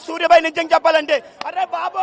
సూర్యబాయ్ నిజం చెప్పాలంటే అరే బాబు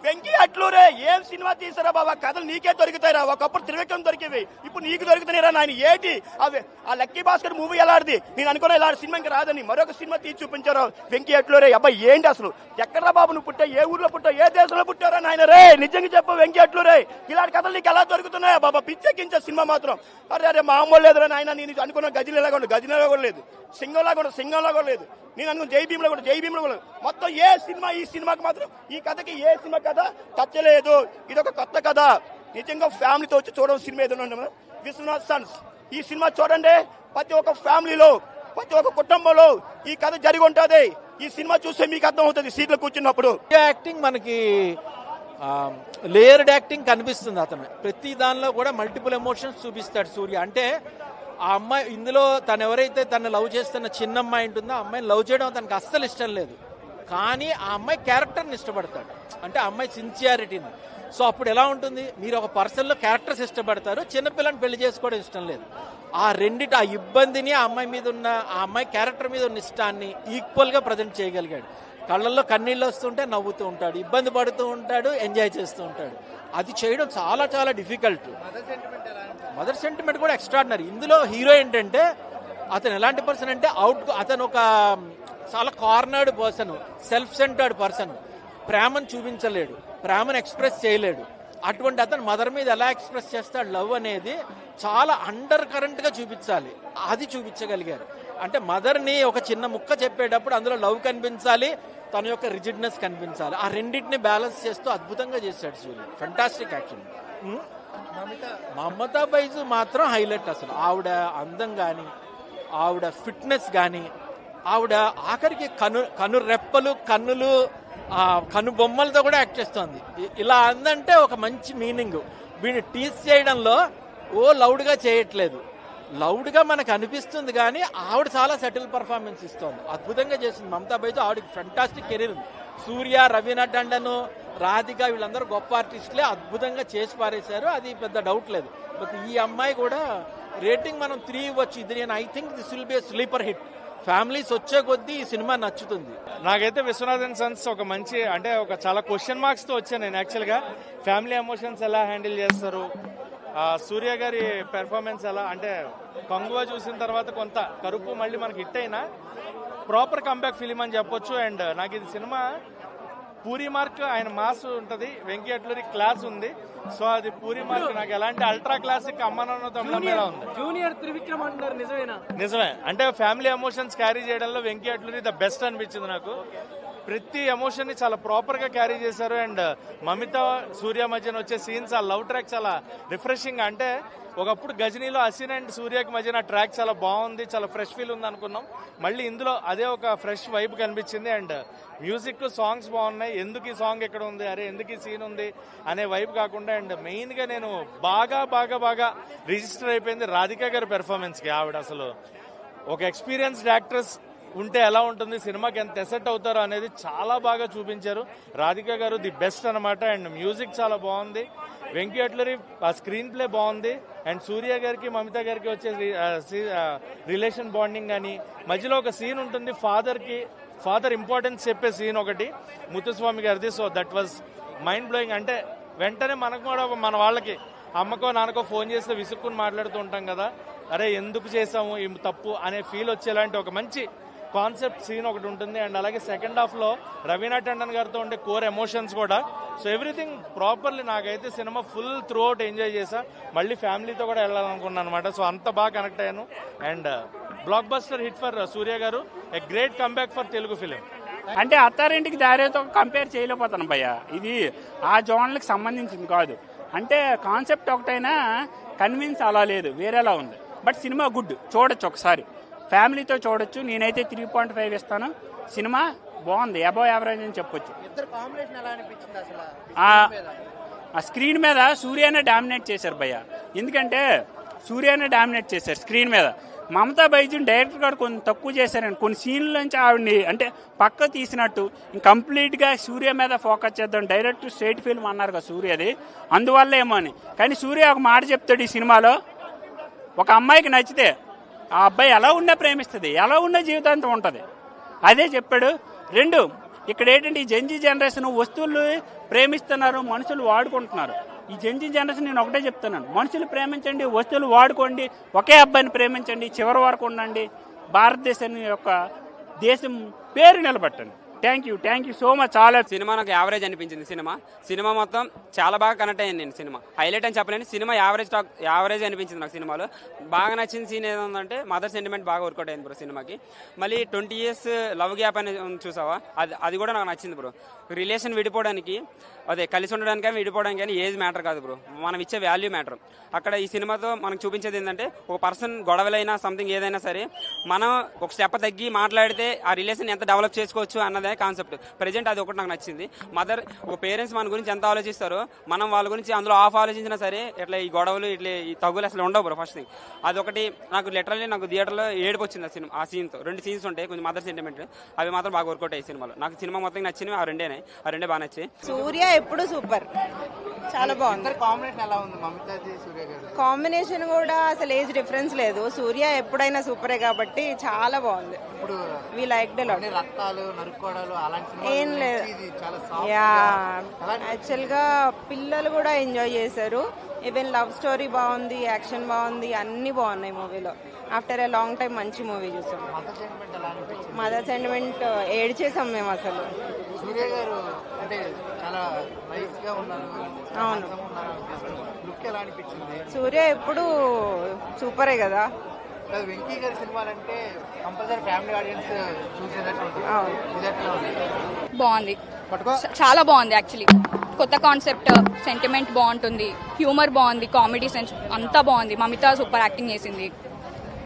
వెంకీ అట్లూరే ఏం సినిమా తీసారా బాబా, కథలు నీకే దొరుకుతాయిరా. ఒకప్పుడు త్రివిక్రమ్ దొరికేవి, ఇప్పుడు నీకు దొరుకుతున్నాయిరా నాయన. ఏంటి అవి ఆ లక్కీ భాస్కర్ మూవీ ఎలాంటిది, నేను అనుకున్నా ఇలాంటి సినిమా ఇంకా రాదని. మరొక సినిమా తీసి చూపించారు వెంకీ అట్లూరే. అబ్బాయి ఏంటి అసలు ఎక్కడరా బాబు నువ్వు పుట్టా, ఏ ఊర్లో పుట్టావు, ఏ దేశంలో పుట్టారా నాయన రే. నిజంగా చెప్పు వెంకీ అట్లూరే, ఇలాంటి కథలు నీకు ఎలా దొరుకుతున్నాయా బాబా. పిచ్చెక్కించే సినిమా మాత్రం అరే అరే మామూలు లేదురా నాయన. నేను అనుకున్న గజనీలాగా ఉండదు, గజనీలా కూడా లేదు, సింగంలాగా ఉండదు, సింగంలా కూడా లేదు. నేను అనుకున్న జై భీమ్లో కూడా, జై భీమ్లో కూడా మొత్తం ఏ సినిమా ఈ సినిమాకి మాత్రం ఈ కథకి ఏ సినిమా కథ తచ్చలేదు. ఇది ఒక కొత్త కథ. నిజంగా ఫ్యామిలీతో వచ్చి చూడడం సినిమా ఏదైనా విశ్వనాథ్ సన్స్ ఈ సినిమా చూడండి. ప్రతి ఒక్క ఫ్యామిలీలో ప్రతి ఒక్క కుటుంబంలో ఈ కథ జరిగి ఉంటుంది. ఈ సినిమా చూస్తే మీకు అర్థం అవుతుంది సీట్లో కూర్చున్నప్పుడు. యాక్టింగ్ మనకి లేయర్డ్ యాక్టింగ్ కనిపిస్తుంది. అతను ప్రతి దానిలో కూడా మల్టిపుల్ ఎమోషన్స్ చూపిస్తాడు సూర్య. అంటే ఆ అమ్మాయి ఇందులో తను ఎవరైతే తను లవ్ చేస్తున్న చిన్న అమ్మాయి ఉంటుందో ఆ అమ్మాయిని లవ్ చేయడం తనకు అస్సలు ఇష్టం లేదు. కానీ ఆ అమ్మాయి క్యారెక్టర్ని ఇష్టపడతాడు, అంటే ఆ అమ్మాయి సిన్సియారిటీని. సో అప్పుడు ఎలా ఉంటుంది, మీరు ఒక పర్సన్లో క్యారెక్టర్స్ ఇష్టపడతారు, చిన్నపిల్లని పెళ్లి చేసుకోవడం ఇష్టం లేదు. ఆ రెండిటి ఆ ఇబ్బందిని ఆ అమ్మాయి మీద ఉన్న ఆ అమ్మాయి క్యారెక్టర్ మీద ఉన్న ఇష్టాన్ని ఈక్వల్గా ప్రజెంట్ చేయగలిగాడు. కళ్ళల్లో కన్నీళ్ళు వస్తుంటే నవ్వుతూ ఉంటాడు, ఇబ్బంది పడుతూ ఉంటాడు, ఎంజాయ్ చేస్తూ ఉంటాడు. అది చేయడం చాలా చాలా డిఫికల్ట్. మదర్ సెంటిమెంట్ కూడా ఎక్స్ట్రాడినరీ. ఇందులో హీరో ఏంటంటే అతను ఎలాంటి పర్సన్ అంటే అతను ఒక చాలా cornered person, self centred person. ప్రేమను చూపించలేడు, ప్రేమను ఎక్స్ప్రెస్ చేయలేడు. అటువంటి అతను మదర్ మీద ఎలా ఎక్స్ప్రెస్ చేస్తాడు లవ్ అనేది చాలా అండర్ కరెంట్ గా చూపించాలి. అది చూపించగలిగారు. అంటే మదర్ని ఒక చిన్న ముక్క చెప్పేటప్పుడు అందులో లవ్ కనిపించాలి, తన యొక్క రిజిడ్నెస్ కనిపించాలి. ఆ రెండింటిని బ్యాలెన్స్ చేస్తూ అద్భుతంగా చేశాడు సూర్య. Fantastic action. మమతా బైజు మాత్రం హైలైట్. అసలు ఆవిడ అందం కానీ, ఆవిడ ఫిట్నెస్ కానీ, ఆవిడ ఆఖరికి కను రెప్పలు, కన్నులు, కను బొమ్మలతో కూడా యాక్ట్ చేస్తోంది. ఇలా అందంటే ఒక మంచి మీనింగ్. వీడిని టీజ్ చేయడంలో లౌడ్గా చేయట్లేదు, లౌడ్గా మనకు అనిపిస్తుంది కానీ ఆవిడ చాలా సెటిల్ పర్ఫార్మెన్స్ ఇస్తోంది. అద్భుతంగా చేసింది మమతా బైజు. ఆవిడకి ఫెంటాస్టిక్ కెరీర్ ఉంది. సూర్య, రవీనా టండన్, రాధిక వీళ్ళందరూ గొప్ప ఆర్టిస్టులే, అద్భుతంగా చేసి పారేశారు. అది పెద్ద డౌట్ లేదు. బట్ ఈ అమ్మాయి కూడా రేటింగ్ మనం 3 ఇవ్వచ్చు. ఇది నేను I think this will be a sleeper hit. Families వచ్చే కొద్దీ ఈ సినిమా నచ్చుతుంది. నాకైతే విశ్వనాథన్ సన్స్ ఒక మంచి, అంటే ఒక చాలా క్వశ్చన్ మార్క్స్ తో వచ్చాను నేను. యాక్చువల్గా ఫ్యామిలీ ఎమోషన్స్ ఎలా హ్యాండిల్ చేస్తారు, సూర్య గారి పెర్ఫార్మెన్స్ ఎలా, అంటే కంగువా చూసిన తర్వాత కొంత కరుపు మళ్ళీ మనకి హిట్ అయినా ప్రాపర్ కంబ్యాక్ ఫిలిం అని చెప్పొచ్చు. అండ్ నాకు ఇది సినిమా పూరి మార్క్, ఆయన మాస్ ఉంటుంది, వెంకీ అట్లూరి క్లాస్ ఉంది. సో అది పూరి మార్క్. నాకు ఎలాంటి అల్ట్రా క్లాసిక్ అమ్మానాన్న తమిళంలో ఉంది. జూనియర్ త్రివిక్రమ్ అంటారు, నిజమే. అంటే ఫ్యామిలీ ఎమోషన్స్ క్యారీ చేయడంలో వెంకీ అట్లూరి ద బెస్ట్ అనిపించింది నాకు. ప్రతి ఎమోషన్ ని చాలా ప్రాపర్ గా క్యారీ చేశారు. అండ్ మమిత సూర్య మధ్యన వచ్చే సీన్స్, ఆ లవ్ ట్రాక్ చాలా రిఫ్రెషింగ్. అంటే ఒకప్పుడు గజనీలో అసిన్ అండ్ సూర్యకి మధ్యన ట్రాక్ చాలా బాగుంది, చాలా ఫ్రెష్ ఫీల్ ఉంది అనుకున్నాం. మళ్ళీ ఇందులో అదే ఒక ఫ్రెష్ వైబ్ కనిపించింది. అండ్ మ్యూజిక్, సాంగ్స్ బాగున్నాయి. ఎందుకు ఈ సాంగ్ ఎక్కడ ఉంది, అరే ఎందుకు ఈ సీన్ ఉంది అనే వైబ్ కాకుండా, అండ్ మెయిన్ గా నేను బాగా రిజిస్టర్ అయిపోయింది రాధిక గారి పెర్ఫార్మెన్స్ కి. ఆవిడ అసలు ఒక ఎక్స్పీరియన్స్డ్ యాక్ట్రెస్ ఉంటే ఎలా ఉంటుంది, సినిమాకి ఎంత ఎసెట్ అవుతారో అనేది చాలా బాగా చూపించారు. రాధిక గారు ది బెస్ట్ అనమాట. అండ్ మ్యూజిక్ చాలా బాగుంది. వెంకీ అట్లూరి ఆ స్క్రీన్ ప్లే బాగుంది. అండ్ సూర్య గారికి మమిత గారికి వచ్చే రిలేషన్ బాండింగ్ కానీ, మధ్యలో ఒక సీన్ ఉంటుంది ఫాదర్ ఇంపార్టెన్స్ చెప్పే సీన్ ఒకటి ముత్తుస్వామి గారిది. So that was mind blowing. అంటే వెంటనే మనకు కూడా మన వాళ్ళకి అమ్మకో నాన్నకో ఫోన్ చేస్తే విసుక్కుని మాట్లాడుతూ ఉంటాం కదా, అరే ఎందుకు చేసాము ఈ తప్పు అనే ఫీల్ వచ్చేలాంటి ఒక మంచి కాన్సెప్ట్ సీన్ ఒకటి ఉంటుంది. అండ్ అలాగే సెకండ్ హాఫ్ లో రవీనా టండన్ గారితో ఉండే కోర్ ఎమోషన్స్ కూడా. So everything properly. నాకైతే cinema full throughout enjoy చేశా. మళ్ళీ ఫ్యామిలీతో కూడా వెళ్ళాలనుకున్నాను అనమాట. సో అంత బాగా కనెక్ట్ అయ్యాను. And blockbuster hit for Surya గారు, a great comeback for Telugu film. అంటే అత్తారింటికి దారితో కంపేర్ చేయలేకపోతాను భయ్య. ఇది ఆ జోన్లకు సంబంధించింది కాదు. అంటే కాన్సెప్ట్ ఒకటైనా కన్విన్స్ అలా లేదు, వేరేలా ఉంది. బట్ సినిమా గుడ్, చూడొచ్చు ఒకసారి, ఫ్యామిలీతో చూడొచ్చు. నేనైతే 3.5 ఇస్తాను. సినిమా బాగుంది, అబౌవ్ యావరేజ్ అని చెప్పొచ్చు. ఆ స్క్రీన్ మీద సూర్యనే డామినేట్ చేశారు భయ్య. ఎందుకంటే సూర్యనే డామినేట్ చేశారు స్క్రీన్ మీద. మమతా బైజున్ డైరెక్టర్ గారు కొంచెం తక్కువ చేశారని కొన్ని సీన్ల నుంచి ఆవిడని అంటే పక్క తీసినట్టు కంప్లీట్గా సూర్య మీద ఫోకస్ చేద్దాం, డైరెక్ట్ స్ట్రైట్ ఫిల్మ్ అన్నారు కదా సూర్యది, అందువల్ల ఏమో అని. కానీ సూర్య ఒక మాట చెప్తాడు ఈ సినిమాలో, ఒక అమ్మాయికి నచ్చితే ఆ అబ్బాయి ఎలా ఉన్నా ప్రేమిస్తుంది, ఎలా ఉన్నా జీవితాంతం ఉంటుంది, అదే చెప్పాడు. 2 ఇక్కడ ఏంటంటే ఈ జెన్జీ జనరేషన్ వస్తువులు ప్రేమిస్తున్నారు, మనుషులు వాడుకుంటున్నారు. ఈ జెన్జీ జనరేషన్ నేను ఒకటే చెప్తున్నాను, మనుషులు ప్రేమించండి, వస్తువులు వాడుకోండి, ఒకే అబ్బాయిని ప్రేమించండి, చివరి వరకు ఉండండి, భారతదేశాన్ని యొక్క దేశం పేరు నిలబెట్టండి. Thank you so much. చాలా సినిమా నాకు యావరేజ్ అనిపించింది. సినిమా మొత్తం చాలా బాగా కనెక్ట్ అయ్యింది నేను. సినిమా హైలైట్ అని చెప్పలేను, సినిమా యావరేజ్ అనిపించింది నాకు. సినిమాలో బాగా నచ్చిన సీన్ ఏదంటే మదర్ సెంటిమెంట్ బాగా వర్కౌట్ అయింది బ్రో సినిమాకి. మళ్ళీ 20 years లవ్ గ్యాప్ అని చూసావా, అది కూడా నాకు నచ్చింది బ్రో. రిలేషన్ విడిపోవడానికి, అదే కలిసి ఉండడానికి కానీ విడిపోవడానికి కానీ ఏజ్ మ్యాటర్ కాదు బ్రో, మనం ఇచ్చే వాల్యూ మ్యాటర్. అక్కడ ఈ సినిమాతో మనకు చూపించేది ఏంటంటే ఒక పర్సన్ గొడవలైనా సంథింగ్ ఏదైనా సరే మనం ఒక స్టెప్ తగ్గి మాట్లాడితే ఆ రిలేషన్ ఎంత డెవలప్ చేసుకోవచ్చు అన్నదే కాన్సెప్ట్. ప్రెజెంట్ అది ఒకటి నాకు నచ్చింది. ఒక పేరెంట్స్ మన గురించి ఎంత ఆలోచిస్తారో మనం వాళ్ళ గురించి అందులో ఆఫ్ ఆలోచించినా సరే ఇట్లా ఈ గొడవలు ఇట్లా ఈ తగులు అసలు ఉండవు బ్రో. ఫస్ట్ థింగ్ అదొకటి నాకు లిటరల్లీ నాకు థియేటర్లో ఏడుపు వచ్చింది ఆ సినిమా. ఆ సీన్తో 2 scenes ఉంటాయి కొంచెం మదర్ సెంటిమెంట్, అవి మాత్రం బాగా వర్కౌట్ అయ్యాయి సినిమాలో. నాకు సినిమా మొత్తం నచ్చినవి ఆ రెండే బాగా నచ్చాయి. సూర్య ఎప్పుడు సూపర్, చాలా బాగుంది. కాంబినేషన్ కూడా అసలు ఏజ్ డిఫరెన్స్ లేదు. సూర్య ఎప్పుడైనా సూపరే కాబట్టి చాలా బాగుంది. We like the lot. ఏం లేదు, యా యాక్చువల్ గా పిల్లలు కూడా ఎంజాయ్ చేశారు. ఈవెన్ లవ్ స్టోరీ బాగుంది, యాక్షన్ బాగుంది, అన్ని బాగున్నాయి మూవీలో. ఆఫ్టర్ ఏ లాంగ్ టైం మంచి మూవీ చూసాం. మదర్ సెంటిమెంట్ ఏడ్చేసాం మేము అసలు. సూర్య గారు అంటే చాలా నైస్ గా ఉన్నారు. అవును, లుక్ ఎలా అనిపించింది? సూర్య ఎప్పుడు సూపరే కదా. వెంకీ గారి సినిమాలంటే కంపల్సరీ ఫ్యామిలీ ఆడియన్స్ చూసేటట్టు ఉంటుంది. ఇది ఎట్లా ఉంది? బాగుంది, చాలా బాగుంది. యాక్చువల్లీ కొత్త కాన్సెప్ట్, సెంటిమెంట్ బాగుంటుంది, హ్యూమర్ బాగుంది, కామెడీ సెన్స్ అంతా బాగుంది. మమిత సూపర్ యాక్టింగ్ చేసింది.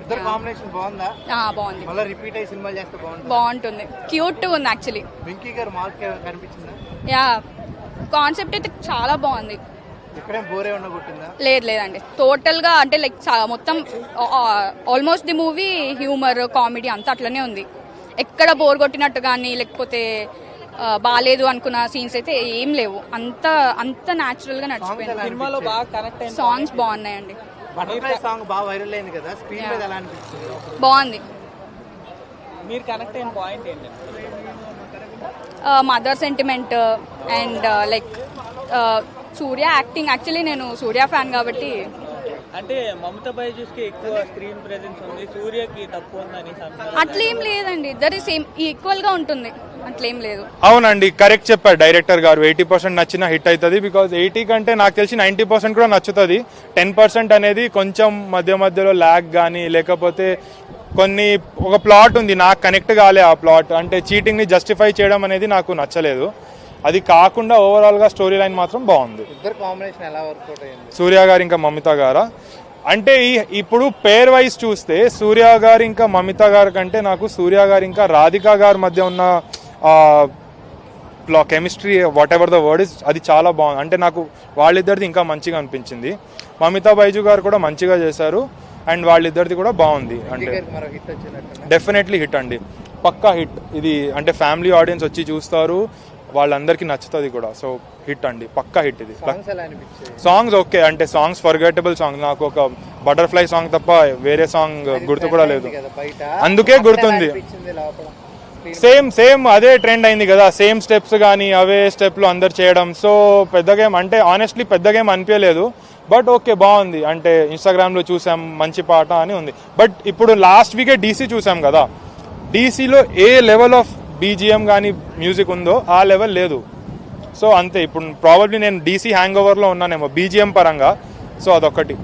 ఇద్దరు కాంబినేషన్ బాగుందా? బాగుంది. మళ్ళీ రిపీట్ అయ్యి సినిమాలు చేస్తే బాగుంటుంది. క్యూట్ ఉంది యాక్చువల్లీ. వెంకీ గారు మార్క్ కనిపించిందా? యా, కాన్సెప్ట్ అయితే చాలా బాగుంది. ఇక్కడే బోర్ ఏమన్నా కొట్టిందా? లేదండి, టోటల్ గా అంటే లైక్ మొత్తం almost the movie humour, comedy అంతా అట్లనే ఉంది. ఎక్కడ బోర్ కొట్టినట్టు కానీ లేకపోతే బాగాలేదు అనుకున్న సీన్స్ అయితే ఏం లేవు. అంత న్యాచురల్ గా నడిచిపోయింది. సాంగ్స్ బాగున్నాయండి. బటర్ఫ్లై సాంగ్ బాగా వైరల్ అయింది కదా, స్క్రీన్ మీద ఎలా అనిపిస్తుంది? బాగుంది. మీరు కనెక్ట్ అయిన పాయింట్ ఏంటంటే mother sentiment and like Surya acting. Actually నేను సూర్య ఫ్యాన్ కాబట్టి. అంటే మమతా బైజూస్కి ఎక్కువ స్క్రీన్ ప్రెజెన్స్ ఉంది, సూర్యకి తక్కువ ఉందని అట్లేం లేదండి, ఇద్దరి సేమ్ ఈక్వల్ గా ఉంటుంది, అట్లేం లేదు. అవునండి, కరెక్ట్ చెప్పారు డైరెక్టర్ గారు. 80% నచ్చిన హిట్ అవుతుంది. బికాజ్ 80 కంటే నాకు తెలిసి 90% కూడా నచ్చుతుంది. 10% అనేది కొంచెం మధ్యలో ల్యాగ్ కానీ లేకపోతే ఒక ప్లాట్ ఉంది నాకు కనెక్ట్ కాలే. ఆ ప్లాట్ అంటే చీటింగ్ని జస్టిఫై చేయడం అనేది నాకు నచ్చలేదు. అది కాకుండా ఓవరాల్గా స్టోరీ లైన్ మాత్రం బాగుంది. ఇద్దరు కాంబినేషన్ ఎలా వర్కౌట్ అయ్యింది? సూర్య గారు ఇంకా మమిత గారా అంటే ఇప్పుడు పేర్ వైజ్ చూస్తే సూర్య గారు ఇంకా మమిత గారి కంటే నాకు సూర్య గారు ఇంకా రాధిక గారి మధ్య ఉన్న chemistry, what ever the word is, అది చాలా బాగుంది. అంటే నాకు వాళ్ళిద్దరిది ఇంకా మంచిగా అనిపించింది. మమితా బైజు గారు కూడా మంచిగా చేశారు అండ్ వాళ్ళిద్దరిది కూడా బాగుంది. అంటే డెఫినెట్లీ హిట్ అండి, పక్కా హిట్ ఇది. అంటే ఫ్యామిలీ ఆడియన్స్ వచ్చి చూస్తారు, వాళ్ళందరికీ నచ్చుతుంది కూడా. సో హిట్ అండి, పక్కా హిట్ ఇది. సాంగ్స్ ఓకే, అంటే సాంగ్స్ ఫర్గెటబుల్ సాంగ్. నాకు ఒక బటర్ఫ్లై సాంగ్ తప్ప వేరే సాంగ్ గుర్తు కూడా లేదు, అందుకే గుర్తుంది. సేమ్ అదే ట్రెండ్ అయింది కదా, సేమ్ స్టెప్స్ కానీ అవే స్టెప్లు అందరు చేయడం. సో పెద్ద గేమ్ అంటే ఆనెస్ట్లీ పెద్ద గేమ్ అనిపించలేదు. బట్ ఓకే, బాగుంది. అంటే ఇన్స్టాగ్రామ్లో చూసాం మంచి పాట అని ఉంది. బట్ ఇప్పుడు లాస్ట్ వీకే డీసీ చూసాం కదా, డీసీలో ఏ లెవెల్ ఆఫ్ బీజిఎం కానీ మ్యూజిక్ ఉందో ఆ లెవెల్ లేదు. సో అంతే, ఇప్పుడు ప్రాబబ్లీ నేను డీసీ హ్యాంగ్ ఓవర్లో ఉన్నానేమో బీజిఎం పరంగా. సో అదొకటి.